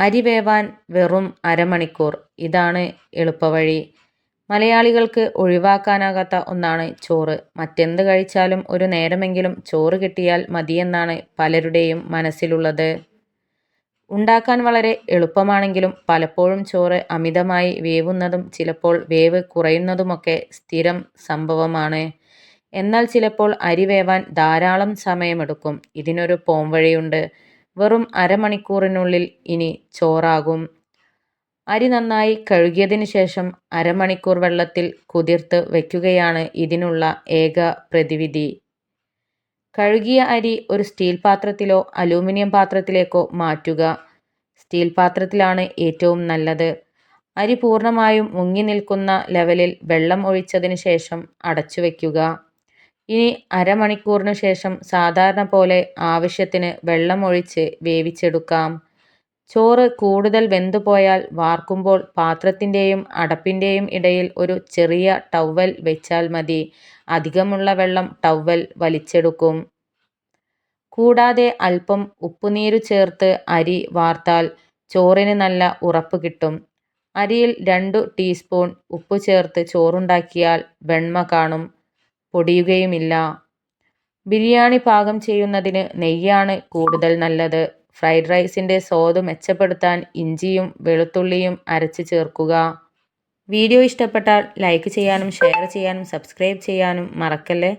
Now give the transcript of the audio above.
അരി വേവാൻ വെറും അരമണിക്കൂർ. ഇതാണ് എളുപ്പവഴി. മലയാളികൾക്ക് ഒഴിവാക്കാനാകാത്ത ഒന്നാണ് ചോറ്. മറ്റെന്ത് കഴിച്ചാലും ഒരു നേരമെങ്കിലും ചോറ് കിട്ടിയാൽ മതിയെന്നാണ് പലരുടെയും മനസ്സിലുള്ളത്. ഉണ്ടാക്കാൻ വളരെ എളുപ്പമാണെങ്കിലും പലപ്പോഴും ചോറ് അമിതമായി വേവുന്നതും ചിലപ്പോൾ വേവ് കുറയുന്നതുമൊക്കെ സ്ഥിരം സംഭവമാണ്. എന്നാൽ ചിലപ്പോൾ അരി വേവാൻ ധാരാളം സമയമെടുക്കും. ഇതിനൊരു പോംവഴിയുണ്ട്. വെറും അരമണിക്കൂറിനുള്ളിൽ ഇനി ചോറാകും. അരി നന്നായി കഴുകിയതിനു ശേഷം അരമണിക്കൂർ വെള്ളത്തിൽ കുതിർത്ത് വയ്ക്കുകയാണ് ഇതിനുള്ള ഏക പ്രതിവിധി. കഴുകിയ അരി ഒരു സ്റ്റീൽ പാത്രത്തിലോ അലൂമിനിയം പാത്രത്തിലേക്കോ മാറ്റുക. സ്റ്റീൽ പാത്രത്തിലാണ് ഏറ്റവും നല്ലത്. അരി പൂർണ്ണമായും മുങ്ങി നിൽക്കുന്ന ലെവലിൽ വെള്ളം ഒഴിച്ചതിന് ശേഷം അടച്ചു വയ്ക്കുക. ഇനി അരമണിക്കൂറിനു ശേഷം സാധാരണ പോലെ ആവശ്യത്തിന് വെള്ളം ഒഴിച്ച് വേവിച്ചെടുക്കാം. ചോറ് കൂടുതൽ വെന്തുപോയാൽ വാർക്കുമ്പോൾ പാത്രത്തിൻ്റെയും അടപ്പിൻ്റെയും ഇടയിൽ ഒരു ചെറിയ ടവൽ വെച്ചാൽ മതി. അധികമുള്ള വെള്ളം ടവൽ വലിച്ചെടുക്കും. കൂടാതെ അല്പം ഉപ്പുനീരു ചേർത്ത് അരി വാർത്താൽ ചോറിന് നല്ല ഉറപ്പ് കിട്ടും. അരിയിൽ 2 ടീസ്പൂൺ ഉപ്പ് ചേർത്ത് ചോറുണ്ടാക്കിയാൽ വെണ്മ കാണും, പൊടിയുകയുമില്ല. ബിരിയാണി പാകം ചെയ്യുന്നതിന് നെയ്യാണ് കൂടുതൽ നല്ലത്. ഫ്രൈഡ് റൈസിൻ്റെ സ്വാദ് മെച്ചപ്പെടുത്താൻ ഇഞ്ചിയും വെളുത്തുള്ളിയും അരച്ച് ചേർക്കുക. വീഡിയോ ഇഷ്ടപ്പെട്ടാൽ ലൈക്ക് ചെയ്യാനും ഷെയർ ചെയ്യാനും സബ്സ്ക്രൈബ് ചെയ്യാനും മറക്കല്ലേ.